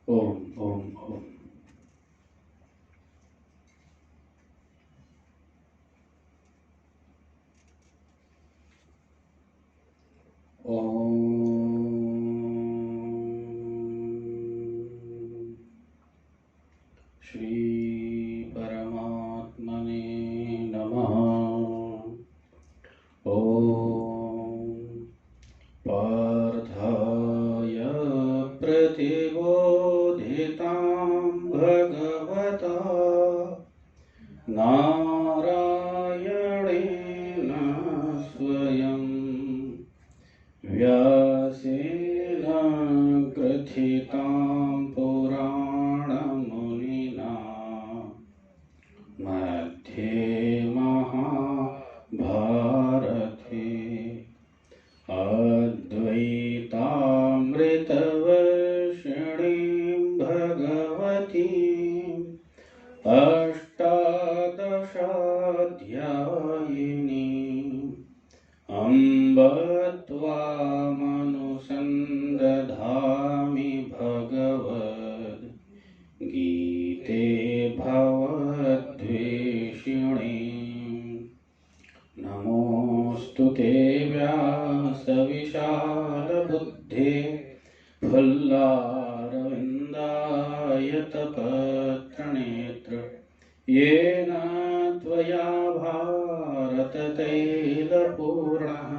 ओम ओम ओम। श्री परमात्मने नमः। ओम पार्थाय प्रतिबोधितां भगवता नारायणेन स्वयं व्यासेन ग्रथितां पुराणमुनिना मध्ये महाभारते अद्वैतामृतवर्षिणीं भगवतीम् अष्टादशाध्यायिनीम् अम्ब त्वामनुसन्दधामि भगवद् गीते भवद्वेषिणीम्। नमोऽस्तु ते व्यासविशालबुद्धे फुल्लारविन्दायतपत्रनेत्र येन त्वया भारततैलपूर्णः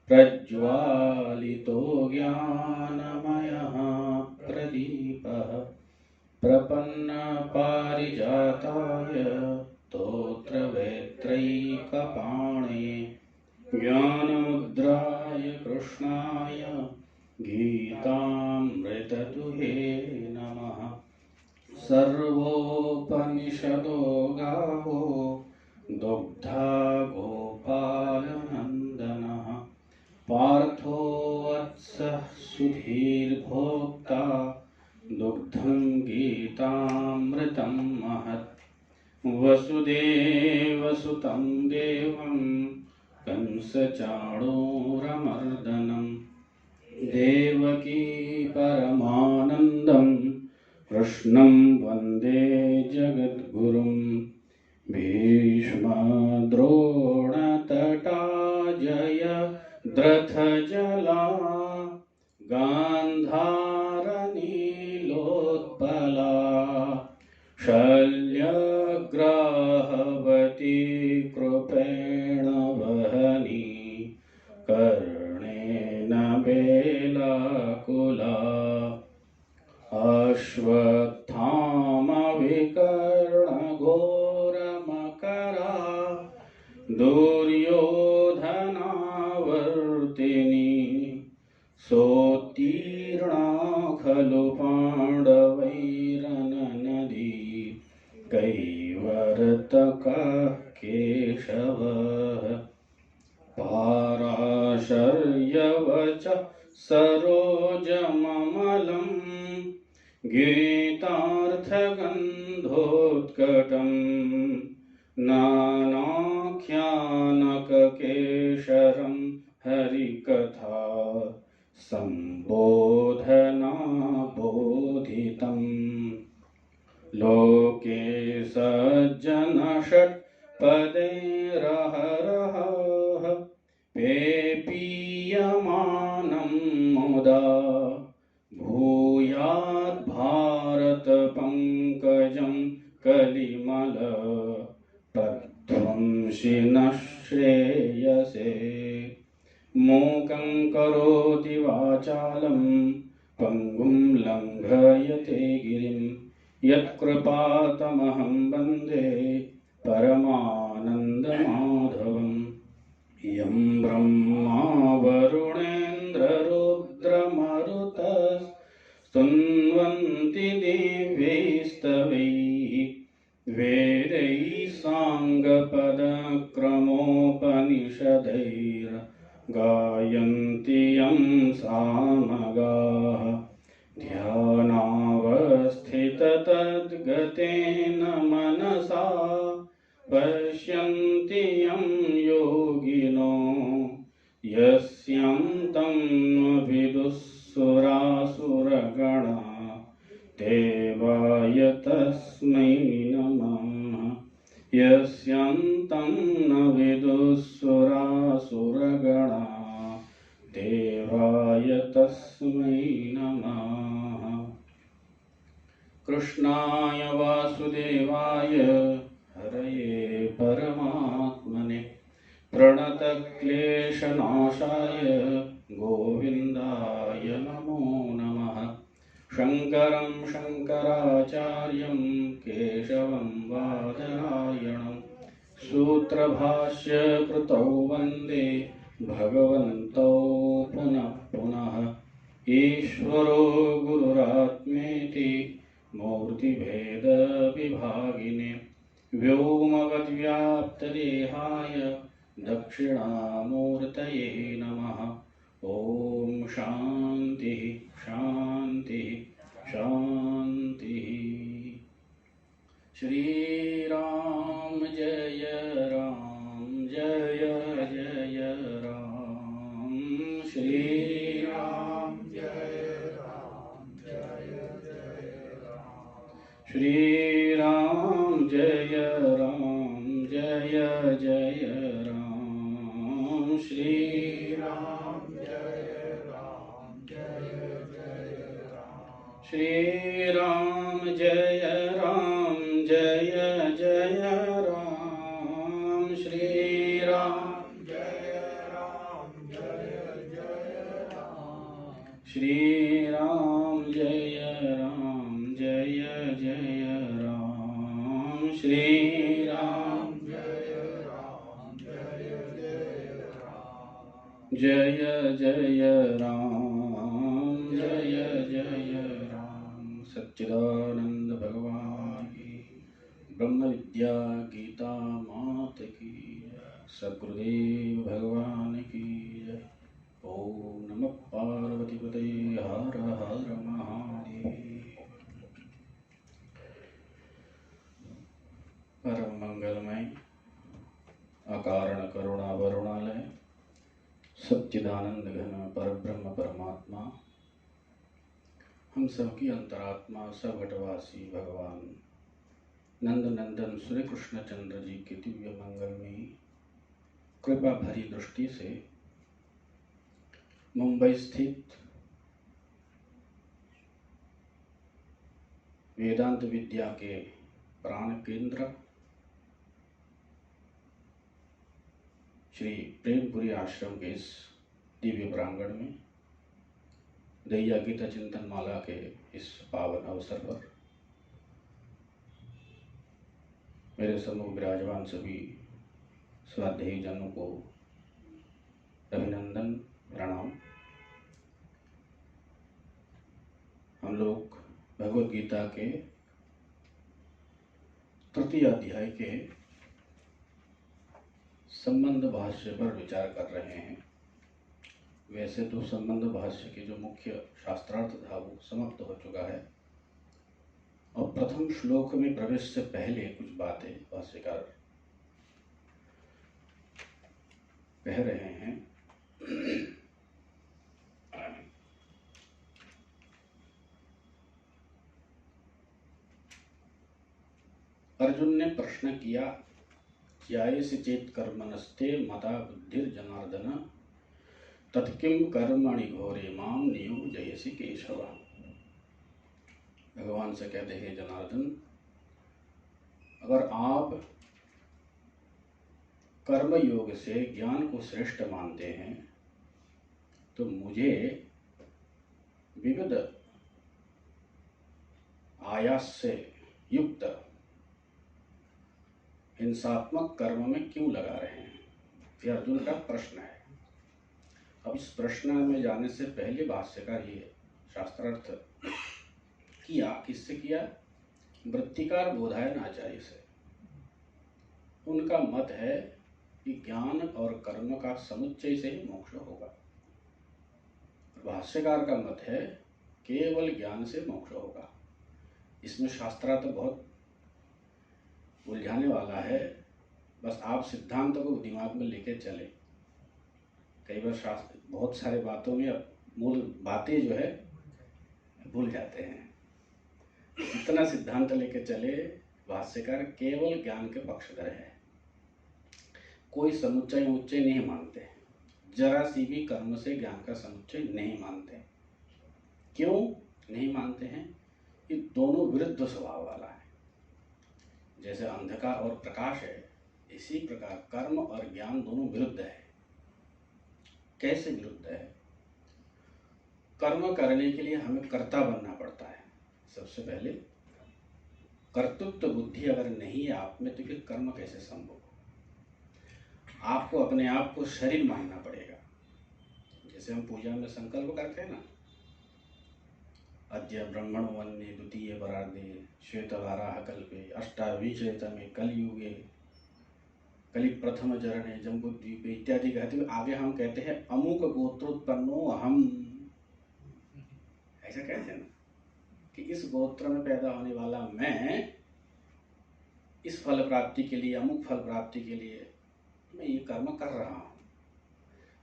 प्रज्वालितो ज्ञानमयः प्रदीपः प्रपन्नपारिजाताय स्तोत्रवेत्रैकपाणये ज्ञानमुद्राय कृष्णाय गीतामृतदुहे नमः। सर्वोपनिषदो गावो दुग्धा गोपालनन्दनः पार्थो वत्सः सुधीर्भोक्ता दुग्धं गीतामृतं महत्। वसुदेवसुतं देवं कंसचाणूरमर्दनं देवकी परमानन्दं कृष्णं वन्दे जगद्गुरुं। भीष्मद्रोणतटा जयद्रथजला गान्धारनीलोत्पला शल्यग्राहवती कृपेण वहनी कर्णेन बेलाकुला अश्वत्थामविकर्णघोरमकरा दुर्योधनावर्तिनी सोत्तीर्णा खलु पाण्डवैरननदी कैवर्तकः केशवः पाराशर्यवचः सरोजममलं गीतार्थगन्धोत्कटं नानाख्यानककेशरं हरिकथा सम्बोधना बोधितम्। लोके सज्जनषट्पदैरहरहः पेपीयमानं मुदा भूयाद्भारतपङ्कजं कलिमल प्रध्वंसिनः श्रेयसे। मूकं करोति वाचालं पङ्गुं लङ्घयते गिरिं यत्कृपातमहं वन्दे परमानन्दमाधवम्। यं ब्रह्मा वरुणेन्द्ररुद्रमरुतस्तुन्वन्ति दिव्यैस्तवैः वेदैः साङ्गपदक्रमोपनिषदैर्गायन्ति यं सामगाः। ध्यानावस्थिततद्गतेन मनसा पश्यन्ति यं योगिनो यस्यं तं तस्मै नमः। कृष्णाय वासुदेवाय हरये परमात्मने प्रणतक्लेशनाशाय गोविन्दाय नमो नमः। शङ्करं शङ्कराचार्यं केशवं बादरायणं सूत्रभाष्य कृतौ वन्दे भगवन्तौ पुनः पुनः। ईश्वरो गुरुरात्मेति मूर्तिभेदविभागिने व्योमवद्व्याप्तदेहाय दक्षिणामूर्तये नमः। ॐ शान्तिः शान्तिः शान्तिः। श्रीराम जय राम जय जय राम। श्रीराम जय राम जय जय राम। श्रीराम जय राम जय जय राम। श्रीराम जय राम जय जय राम। श्रीराम जय राम जय जय राम। श्रीराम जय राम जय जय राम। श्रीराम जय राम जय जय राम। श्रीराम जय राम जय जय राम। जय जय राम जय जय राम। सच्चिदानंद भगवान की, ब्रह्म विद्या गीता मात की, सद्गुरुदेव भगवान की जय। ओम नमः पार्वतीपते हर हर महादेव। परम मंगलमय अकारण करुणा वरुणालय सच्चिदानंद घन परब्रह्म परमात्मा, हम सबकी अंतरात्मा सघटवासी भगवान नंद नंदन श्री कृष्णचंद्र जी की दिव्य मंगलमयी कृपा भरी दृष्टि से मुंबई स्थित वेदांत विद्या के प्राण केंद्र श्री प्रेमपुरी आश्रम के इस दिव्य प्रांगण में दैया गीता चिंतन माला के इस पावन अवसर पर मेरे सम्मुख विराजमान सभी स्वाध्यायी जनों को अभिनंदन प्रणाम। हम लोग भगवद गीता के तृतीय अध्याय के संबंध भाष्य पर विचार कर रहे हैं। वैसे तो संबंध भाष्य के जो मुख्य शास्त्रार्थ था वो समाप्त हो चुका है और प्रथम श्लोक में प्रवेश से पहले कुछ बातें भाष्यकार कह रहे हैं। अर्जुन ने प्रश्न किया, ज्यायसि चेत् कर्मणस्ते मता बुद्धिर्जनार्दन तत्किं कर्मणि घोरे माम नियोजयसि केशव। भगवान से कहते हैं, जनार्दन, अगर आप कर्म योग से ज्ञान को श्रेष्ठ मानते हैं तो मुझे विविध आयास से युक्त हिंसात्मक कर्म में क्यों लगा रहे हैं? यह अर्जुन का प्रश्न है। अब इस प्रश्न में जाने से पहले भाष्यकार ये शास्त्रार्थ किया, किससे किया? वृत्तिकार बोधायन आचार्य से। उनका मत है कि ज्ञान और कर्म का समुच्चय से ही मोक्ष होगा। भाष्यकार का मत है केवल ज्ञान से मोक्ष होगा। इसमें शास्त्रार्थ बहुत उलझाने वाला है। बस आप सिद्धांत को दिमाग में लेके चले। कई बार शास्त्र बहुत सारे बातों में मूल बातें जो है भूल जाते हैं। इतना सिद्धांत लेके चले, भाष्यकार केवल ज्ञान के पक्षधर है, कोई समुच्चय उच्चय नहीं मानते, जरा सी भी कर्म से ज्ञान का समुच्चय नहीं मानते। क्यों नहीं मानते हैं? ये दोनों विरुद्ध स्वभाव वाला है। जैसे अंधकार और प्रकाश है, इसी प्रकार कर्म और ज्ञान दोनों विरुद्ध है। कैसे विरुद्ध है? कर्म करने के लिए हमें कर्ता बनना पड़ता है। सबसे पहले कर्तृत्व बुद्धि अगर नहीं है आप में, तो फिर कर्म कैसे संभव हो? आपको अपने आप को शरीर मानना पड़ेगा। जैसे हम पूजा में संकल्प करते हैं ना, अद्य ब्रह्मणो वन्ने द्वितीय परार्धे श्वेतवाराह कल्पे अष्टाविंशतमे कलयुगे कलि प्रथम चरणे जम्बूद्वीपे इत्यादि कहते हुए आगे हम कहते हैं अमुक गोत्रोत्पन्नो अहम। ऐसा कहते हैं ना कि इस गोत्र में पैदा होने वाला मैं, इस फल प्राप्ति के लिए, अमुक फल प्राप्ति के लिए मैं ये कर्म कर रहा हूँ।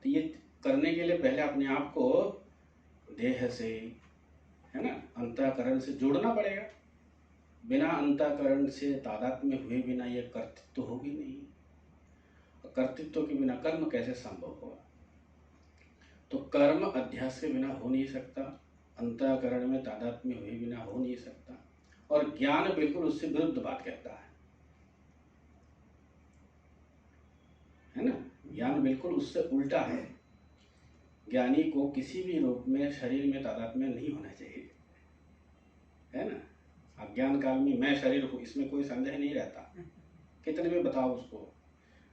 तो ये करने के लिए पहले अपने आप को देह से, है ना, अंतःकरण से जोड़ना पड़ेगा। बिना अंतःकरण से तादात्म्य हुए बिना ये कर्तृत्व होगी नहीं। कर्तृत्व के बिना कर्म कैसे संभव होगा? तो कर्म अध्यास के बिना हो नहीं सकता, अंतःकरण में तादात्म्य हुए बिना हो नहीं सकता, और ज्ञान बिल्कुल उससे विरुद्ध बात कहता है ना। ज्ञान बिल्कुल उससे उल्टा है। ज्ञानी को किसी भी रूप में शरीर में तादात्म्य नहीं होना चाहिए, है ना। अज्ञान काल में मैं शरीर हूँ, इसमें कोई संदेह नहीं रहता। कितने भी बताओ उसको,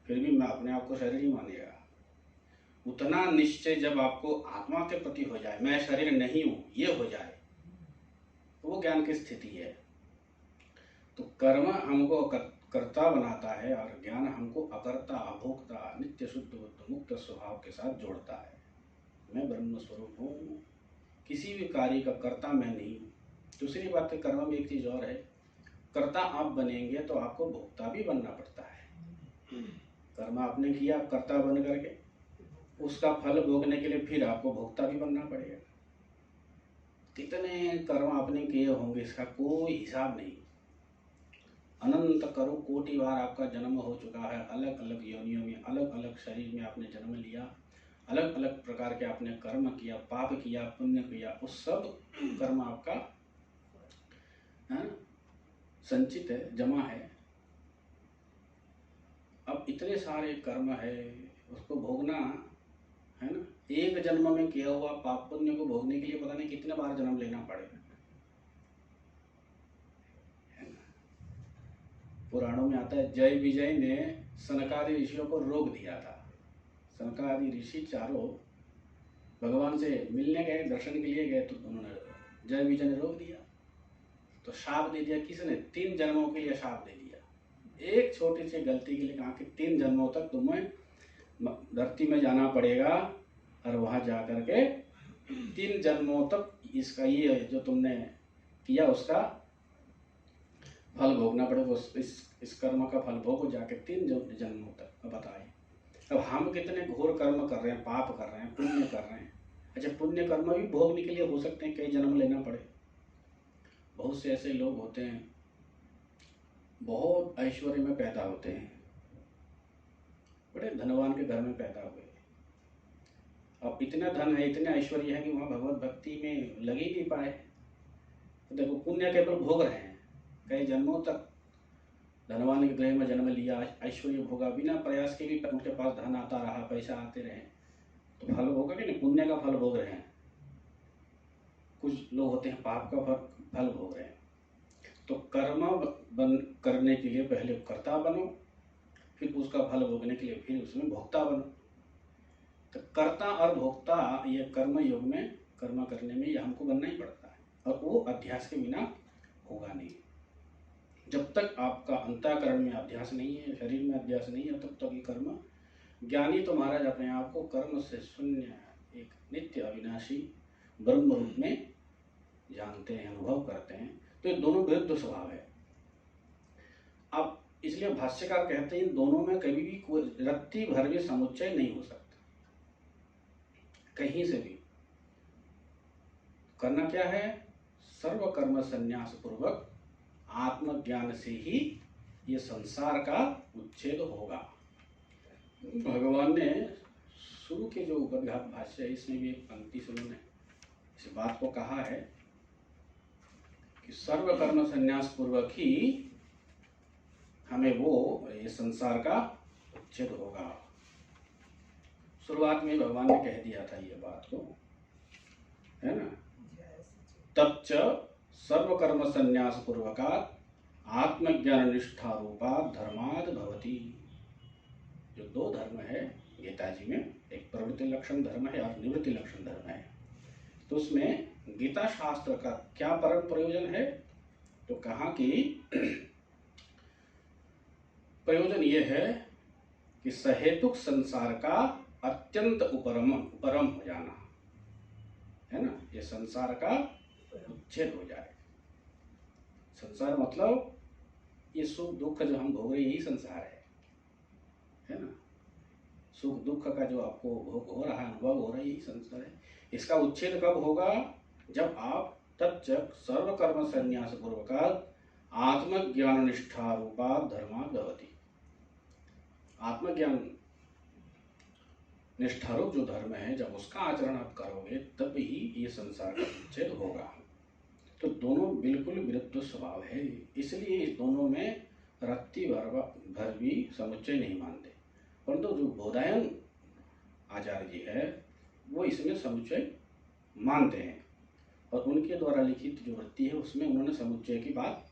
फिर भी मैं अपने आप को शरीर ही मानेगा। उतना निश्चय जब आपको आत्मा के प्रति हो जाए, मैं शरीर नहीं हूँ, ये हो जाए, तो वो ज्ञान की स्थिति है। तो कर्म हमको कर्ता बनाता है और ज्ञान हमको अकर्ता, अभोक्ता, नित्य शुद्ध बुद्ध मुक्त स्वभाव के साथ जोड़ता है। मैं ब्रह्म स्वरूप हूँ, किसी भी कार्य का कर्ता मैं नहीं हूँ। दूसरी बात है, कर्म में एक चीज और है, कर्ता आप बनेंगे तो आपको भोक्ता भी बनना पड़ता है। कर्म आपने किया कर्ता बन करके, उसका फल भोगने के लिए फिर आपको भोक्ता भी बनना पड़ेगा। कितने कर्म आपने किए होंगे इसका कोई हिसाब नहीं। अनंत करोड़ कोटि बार आपका जन्म हो चुका है, अलग अलग योनियों में, अलग अलग शरीर में आपने जन्म लिया, अलग अलग प्रकार के आपने कर्म किया, पाप किया, पुण्य किया, उस सब कर्म आपका संचित है, जमा है। अब इतने सारे कर्म है, उसको भोगना है ना। एक जन्म में किया हुआ पाप पुण्य को भोगने के लिए पता नहीं कितने बार जन्म लेना पड़ेगा, है ना। पुराणों में आता है, जय विजय ने सनकादि ऋषियों को रोक दिया था। सनकादि ऋषि चारों भगवान से मिलने गए, दर्शन के लिए गए, तो उन्होंने जय विजय ने रोक दिया। तो शाप दे दिया, किसने? 3 जन्मों के लिए शाप दे दिया। एक छोटी सी गलती के लिए कहा कि 3 जन्मों तक तुम्हें धरती में जाना पड़ेगा, और वहां जा करके 3 जन्मों तक इसका ये जो तुमने किया उसका फल भोगना पड़ेगा। इस कर्म का फल भोगो जाके 3 जन्मों तक। अब बताइए, अब हम कितने घोर कर्म कर रहे हैं, पाप कर रहे हैं, पुण्य कर रहे हैं। अच्छा, पुण्य कर्म भी भोगने के लिए हो सकते हैं कई जन्म लेना पड़े। बहुत से ऐसे लोग होते हैं, बहुत ऐश्वर्य में पैदा होते हैं, बड़े धनवान के घर में पैदा हुए, अब इतना धन है, इतना ऐश्वर्य है कि वहाँ भगवत भक्ति में लग ही नहीं पाए। तो देखो, पुण्य केवल भोग रहे हैं, कई जन्मों तक धनवान के गृह में जन्म लिया, ऐश्वर्य भोगा, बिना प्रयास के भी उनके पास धन आता रहा, पैसा आते रहे, तो फल भोगा कि नहीं? पुण्य का फल भोग रहे हैं। कुछ लोग होते हैं पाप का फल भोग रहे हैं। तो कर्म करने के लिए पहले कर्ता बनो, फिर उसका फल भोगने के लिए फिर उसमें भोक्ता बनो। तो कर्ता और भोक्ता ये कर्म योग में, कर्म करने में ये हमको बनना ही पड़ता है, और वो अध्यास के बिना होगा नहीं। जब तक आपका अंतःकरण में अध्यास नहीं है, शरीर में अध्यास नहीं है, तब तक ये कर्म। ज्ञानी तो महाराज अपने आप को कर्म से शून्य, एक नित्य अविनाशी ब्रह्म रूप में जानते हैं, अनुभव करते हैं। तो ये दोनों विरुद्ध स्वभाव है। अब इसलिए भाष्यकार कहते हैं, इन दोनों में कभी भी कोई रत्ती भर भी समुच्चय नहीं हो सकता, कहीं से भी। करना क्या है? सर्व कर्म संन्यास पूर्वक आत्मज्ञान से ही ये संसार का उच्छेद होगा। भगवान ने शुरू के जो उपद्घात भाष्य है, इसमें भी एक पंक्ति से उन्होंने इस बात को कहा है कि सर्व कर्म संन्यास पूर्वक ही हमें वो ये संसार का उच्छेद होगा। शुरुआत में भगवान ने कह दिया था ये बात को, है ना। तब च सर्व कर्म संन्यास पूर्वकात् आत्मज्ञान निष्ठा रूपात् धर्माद् भवति। जो दो धर्म है गीता जी में, एक प्रवृत्ति लक्षण धर्म है और निवृत्ति लक्षण धर्म है। तो उसमें गीता शास्त्र का क्या परम प्रयोजन है, तो कहा कि प्रयोजन ये है कि सहेतुक संसार का अत्यंत उपरम हो जाना, है ना। ये संसार का उच्छेद हो जाए। संसार मतलब ये सुख दुख जो हम भोग रहे यही संसार है ना। सुख दुख का जो आपको भोग हो रहा है, अनुभव हो रहा है, यही संसार है। इसका उच्छेद कब होगा, जब आप तच्च सर्व कर्म संन्यास पूर्वकात् आत्मज्ञान निष्ठा रूपात् धर्माद् भवति। आत्मज्ञान निष्ठारूप जो धर्म है, जब उसका आचरण आप करोगे तब ही ये संसार का उच्छेद होगा। तो दोनों बिल्कुल विरुद्ध स्वभाव है, इसलिए इस दोनों में रत्ती भर भी समुच्चय नहीं मानते। परंतु जो बोधायन आचार्य जी है वो इसमें समुच्चय मानते हैं, और उनके द्वारा लिखित जो वृत्ति है उसमें उन्होंने समुच्चय की बात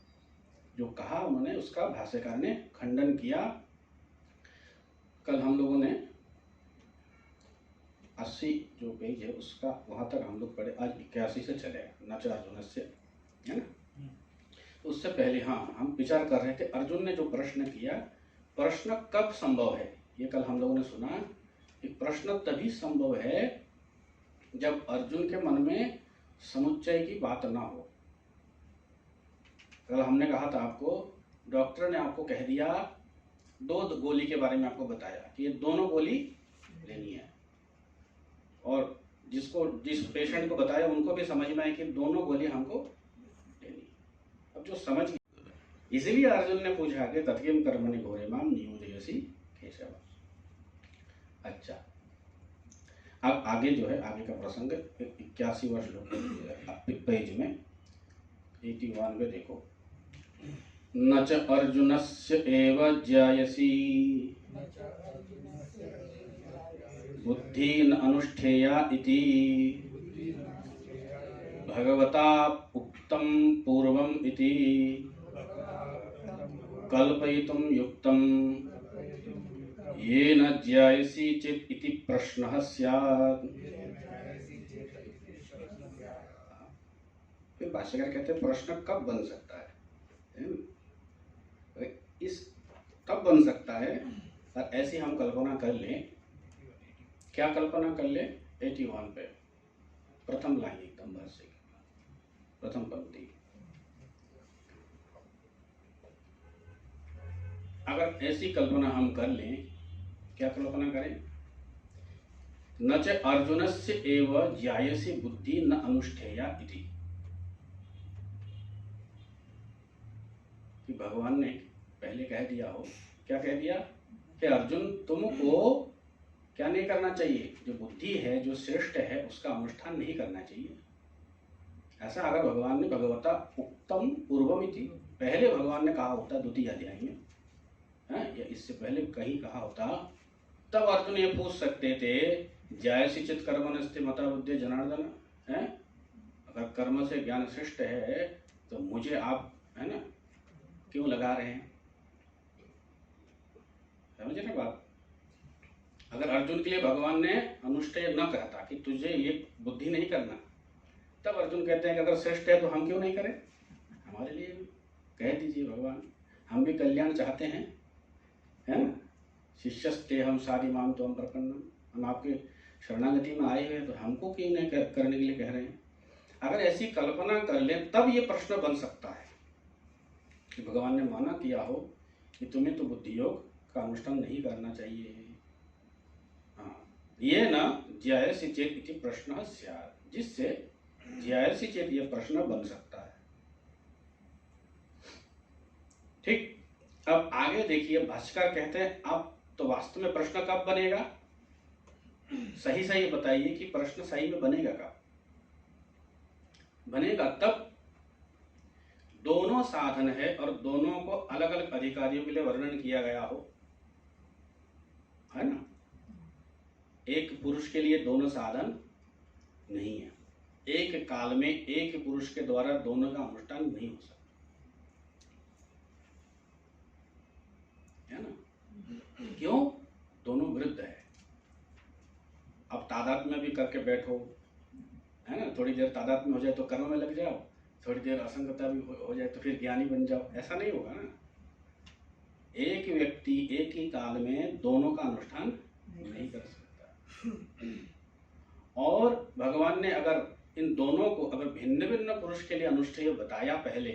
जो कहा, उन्होंने उसका भाष्यकार ने खंडन किया। कल हम लोगों ने 80 जो पेज है उसका वहाँ तक हम लोग पढ़े, आज 81 से चले नच अर्जुन से, है ना। उससे पहले हाँ हम विचार कर रहे थे, अर्जुन ने जो प्रश्न किया, प्रश्न कब संभव है, ये कल हम लोगों ने सुना कि प्रश्न तभी संभव है जब अर्जुन के मन में समुच्चय की बात ना हो। कल हमने कहा था आपको, डॉक्टर ने आपको कह दिया, दो गोली के बारे में आपको बताया कि ये दोनों गोली लेनी है, और जिस पेशेंट को बताया उनको भी समझ में आए कि दोनों गोली हमको लेनी। अब जो समझ, इसीलिए अर्जुन ने पूछा कि तत्किम कर्मणि घोरे माम नियोजयसि केशव। अच्छा, अब आगे जो है, आगे का प्रसंग 81वां श्लोक पेज में 81 में देखो, न च अर्जुनस्य एव ज्यायसी बुद्धि न अनुष्ठेया इति भगवता उक्तं पूर्वम् इति कल्पयितुं युक्तं येन ज्यायसी चेत् इति प्रश्नः स्यात्। फिर भाष्यकार कहते हैं प्रश्न कब बन सकता है? इस तब बन सकता है और ऐसी हम कल्पना कर लें। क्या कल्पना कर ले? 81 पे प्रथम लाइन एकदम भाष्य की प्रथम पंक्ति। अगर ऐसी कल्पना हम कर लें, क्या कल्पना करें? न च अर्जुनस्य एव ज्यायसी बुद्धि न अनुष्ठेया इति, कि भगवान ने पहले कह दिया हो, क्या कह दिया कि अर्जुन तुमको क्या नहीं करना चाहिए, जो बुद्धि है जो श्रेष्ठ है उसका अनुष्ठान नहीं करना चाहिए। ऐसा अगर भगवान ने भगवता उक्तम पूर्वमिति पहले भगवान ने कहा होता द्वितीय अध्याय में, या इससे पहले कहीं कहा होता, तब अर्जुन ये पूछ सकते थे ज्यायसी चित कर्मणस्ते मता बुद्धि जनार्दन, है अगर कर्म से ज्ञान श्रेष्ठ है तो मुझे आप, है ना, क्यों लगा रहे हैं? समझे ना बात? अगर अर्जुन के लिए भगवान ने अनुष्ठेय न कहता कि तुझे ये बुद्धि नहीं करना, तब अर्जुन कहते हैं कि अगर श्रेष्ठ है तो हम क्यों नहीं करें? हमारे लिए कह दीजिए भगवान, हम भी कल्याण चाहते हैं, है ना। शिष्यस्ते हम सारी माम तो हम प्रपन्नम, हम आपके शरणागति में आए हुए तो हमको क्यों नहीं करने के लिए कह रहे हैं? अगर ऐसी कल्पना कर ले तब ये प्रश्न बन सकता है कि भगवान ने माना किया हो कि तुम्हें तो बुद्धि योग का अनुष्ठान नहीं करना चाहिए। हाँ, ये न ज्यायसी चेत इति प्रश्न स्यात्, जिससे ज्यायसी चेत ये प्रश्न बन सकता है। ठीक, अब आगे देखिए, भाष्यकार कहते हैं अब तो वास्तव में प्रश्न कब बनेगा? सही सही बताइए कि प्रश्न सही में बनेगा कब? बनेगा तब दोनों साधन है और दोनों को अलग अलग अधिकारियों के लिए वर्णन किया गया हो, है ना। एक पुरुष के लिए दोनों साधन नहीं है, एक काल में एक पुरुष के द्वारा दोनों का अनुष्ठान नहीं हो सकता, है ना। क्यों? दोनों वृद्ध है। अब तादाद में भी करके बैठो, है ना, थोड़ी देर तादाद में हो जाए तो कर्म में लग जाओ, थोड़ी देर असंगता भी हो जाए तो फिर ज्ञानी बन जाओ, ऐसा नहीं होगा ना। एक व्यक्ति एक ही काल में दोनों का अनुष्ठान नहीं कर सकता। और भगवान ने अगर इन दोनों को अगर भिन्न भिन्न पुरुष के लिए अनुष्ठेय बताया पहले,